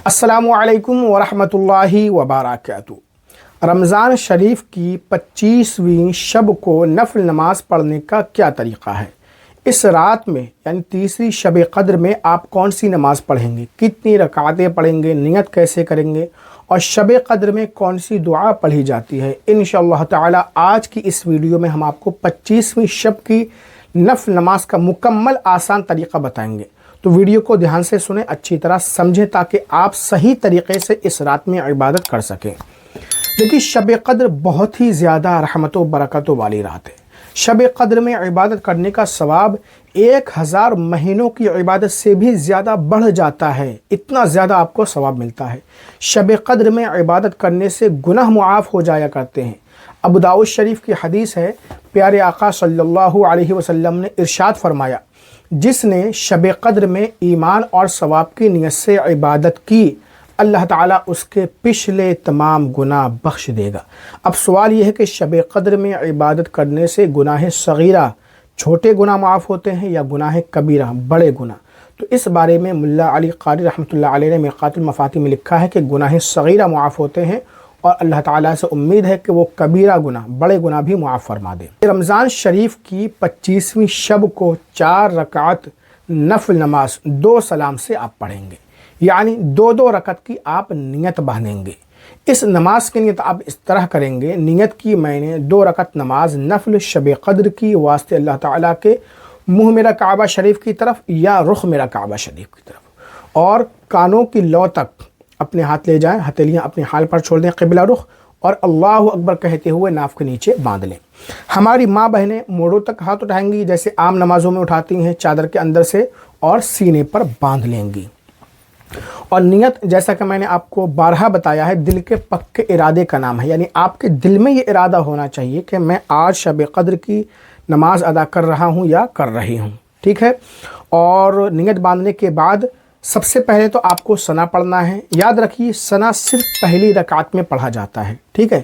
السلام علیکم ورحمۃ اللہ وبرکاتہ۔ رمضان شریف کی 25ویں شب کو نفل نماز پڑھنے کا کیا طریقہ ہے؟ اس رات میں یعنی تیسری شب قدر میں آپ کون سی نماز پڑھیں گے، کتنی رکعتیں پڑھیں گے، نیت کیسے کریں گے، اور شب قدر میں کون سی دعا پڑھی جاتی ہے، انشاءاللہ تعالی آج کی اس ویڈیو میں ہم آپ کو 25ویں شب کی نفل نماز کا مکمل آسان طریقہ بتائیں گے۔ تو ویڈیو کو دھیان سے سنیں، اچھی طرح سمجھیں تاکہ آپ صحیح طریقے سے اس رات میں عبادت کر سکیں۔ دیکھیے، شب قدر بہت ہی زیادہ رحمت و برکتوں والی رات ہے۔ شب قدر میں عبادت کرنے کا ثواب 1000 مہینوں کی عبادت سے بھی زیادہ بڑھ جاتا ہے، اتنا زیادہ آپ کو ثواب ملتا ہے۔ شب قدر میں عبادت کرنے سے گناہ معاف ہو جایا کرتے ہیں۔ ابو داؤد شریف کی حدیث ہے، پیارے آقا صلی اللہ علیہ وسلم نے ارشاد فرمایا، جس نے شب قدر میں ایمان اور ثواب کی نیت سے عبادت کی، اللہ تعالیٰ اس کے پچھلے تمام گناہ بخش دے گا۔ اب سوال یہ ہے کہ شب قدر میں عبادت کرنے سے گناہ صغیرہ چھوٹے گناہ معاف ہوتے ہیں یا گناہ کبیرہ بڑے گناہ؟ تو اس بارے میں ملا علی قاری رحمۃ اللہ علیہ نے مرقات المفاتیح میں لکھا ہے کہ گناہ صغیرہ معاف ہوتے ہیں، اور اللہ تعالیٰ سے امید ہے کہ وہ کبیرہ گناہ بڑے گناہ بھی معاف فرما دے۔ رمضان شریف کی 25ویں شب کو 4 رکعت نفل نماز 2 سلام سے آپ پڑھیں گے، یعنی 2 رکعت کی آپ نیت باندھیں گے۔ اس نماز کی نیت آپ اس طرح کریں گے، نیت کی میں نے 2 رکعت نماز نفل شب قدر کی واسطے اللہ تعالیٰ کے منہ میرا کعبہ شریف کی طرف یا رخ میرا کعبہ شریف کی طرف، اور کانوں کی لو تک اپنے ہاتھ لے جائیں، ہتھیلیاں اپنے حال پر چھوڑ دیں قبلہ رخ، اور اللہ اکبر کہتے ہوئے ناف کے نیچے باندھ لیں۔ ہماری ماں بہنیں موڑوں تک ہاتھ اٹھائیں گی جیسے عام نمازوں میں اٹھاتی ہیں، چادر کے اندر سے، اور سینے پر باندھ لیں گی۔ اور نیت جیسا کہ میں نے آپ کو بارہا بتایا ہے، دل کے پکے ارادے کا نام ہے، یعنی آپ کے دل میں یہ ارادہ ہونا چاہیے کہ میں آج شب قدر کی نماز ادا کر رہا ہوں یا کر رہی ہوں، ٹھیک ہے۔ اور نیت باندھنے کے بعد سب سے پہلے تو آپ کو ثنا پڑھنا ہے۔ یاد رکھیے، ثنا صرف پہلی رکعت میں پڑھا جاتا ہے، ٹھیک ہے۔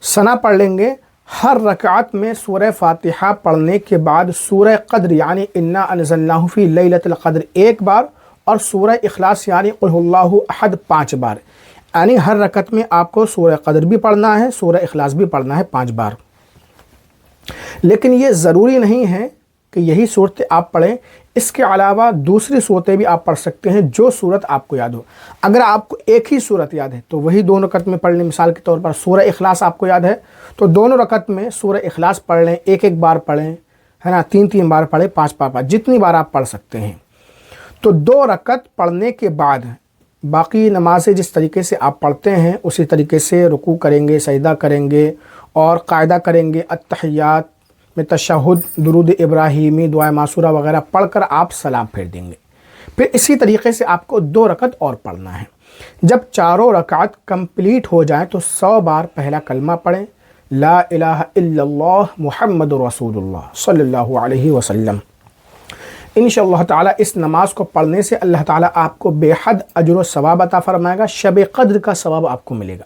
ثنا پڑھ لیں گے۔ ہر رکعت میں سورہ فاتحہ پڑھنے کے بعد سورہ قدر یعنی انا انزلناہ فی لیلۃ القدر 1 بار، اور سورہ اخلاص یعنی قل هو اللہ احد 5 بار، یعنی ہر رکعت میں آپ کو سورہ قدر بھی پڑھنا ہے، سورہ اخلاص بھی پڑھنا ہے 5 بار۔ لیکن یہ ضروری نہیں ہے کہ یہی صورتیں آپ پڑھیں، اس کے علاوہ دوسری صورتیں بھی آپ پڑھ سکتے ہیں جو صورت آپ کو یاد ہو۔ اگر آپ کو ایک ہی صورت یاد ہے تو وہی 2 رکعت میں پڑھ لیں۔ مثال کے طور پر سورہ اخلاص آپ کو یاد ہے تو دونوں رکعت میں سورہ اخلاص پڑھ لیں، 1 بار پڑھیں، ہے نا، 3 بار پڑھیں، 5 بار، جتنی بار آپ پڑھ سکتے ہیں۔ تو 2 رکعت پڑھنے کے بعد باقی نمازیں جس طریقے سے آپ پڑھتے ہیں اسی طریقے سے رکوع کریں گے، سجدہ کریں گے، اور قاعدہ کریں گے، التحیات میں تشہد، درود ابراہیمی، دعائے معصورہ وغیرہ پڑھ کر آپ سلام پھیر دیں گے۔ پھر اسی طریقے سے آپ کو 2 رکعت اور پڑھنا ہے۔ جب 4 رکعت کمپلیٹ ہو جائیں تو 100 بار پہلا کلمہ پڑھیں، لا الہ الا اللہ محمد رسول اللہ صلی اللہ علیہ وسلم۔ انشاءاللہ تعالی اس نماز کو پڑھنے سے اللہ تعالی آپ کو بے حد اجر و ثواب عطا فرمائے گا، شب قدر کا ثواب آپ کو ملے گا۔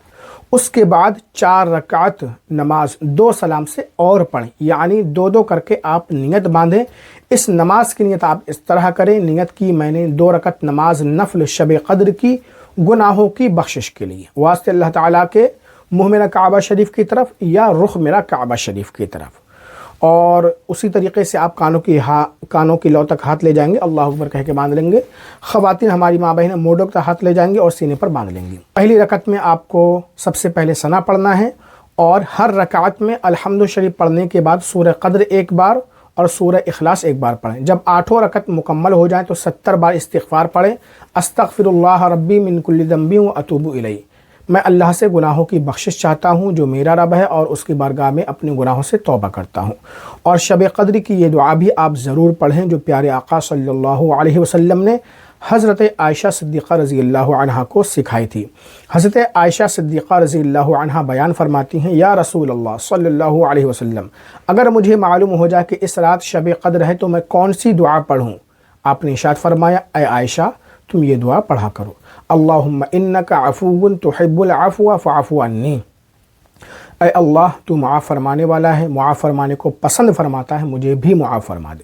اس کے بعد 4 رکعت نماز 2 سلام سے اور پڑھیں، یعنی 2 کر کے آپ نیت باندھیں۔ اس نماز کی نیت آپ اس طرح کریں، نیت کی میں نے 2 رکعت نماز نفل شب قدر کی گناہوں کی بخشش کے لیے واسطے اللہ تعالیٰ کے منہ میرا کعبہ شریف کی طرف یا رخ میرا کعبہ شریف کی طرف، اور اسی طریقے سے آپ کانوں کی لو تک ہاتھ لے جائیں گے، اللہ اکبر کہہ کے باندھ لیں گے۔ خواتین ہماری ماں بہنیں موڑوں تک ہاتھ لے جائیں گے اور سینے پر باندھ لیں گی۔ پہلی رکعت میں آپ کو سب سے پہلے ثنا پڑھنا ہے، اور ہر رکعت میں الحمد شریف پڑھنے کے بعد سورہ قدر 1 بار اور سورہ اخلاص 1 بار پڑھیں۔ جب 8 رکعت مکمل ہو جائیں تو 70 بار استغفار پڑھیں، استغفر اللہ ربی من کل ذنب و اتوب الیہ، میں اللہ سے گناہوں کی بخشش چاہتا ہوں جو میرا رب ہے، اور اس کی بارگاہ میں اپنے گناہوں سے توبہ کرتا ہوں۔ اور شب قدر کی یہ دعا بھی آپ ضرور پڑھیں جو پیارے آقا صلی اللہ علیہ وسلم نے حضرت عائشہ صدیقہ رضی اللہ عنہا کو سکھائی تھی۔ حضرت عائشہ صدیقہ رضی اللہ عنہا بیان فرماتی ہیں، یا رسول اللہ صلی اللہ علیہ وسلم، اگر مجھے معلوم ہو جائے کہ اس رات شب قدر ہے تو میں کون سی دعا پڑھوں؟ آپ نے ارشاد فرمایا، اے عائشہ تم یہ دعا پڑھا کرو، اللہم انک عفو تحب العفو فاعف عنی، اے اللہ تو معاف فرمانے والا ہے، معاف فرمانے کو پسند فرماتا ہے، مجھے بھی معاف فرما دے۔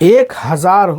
1000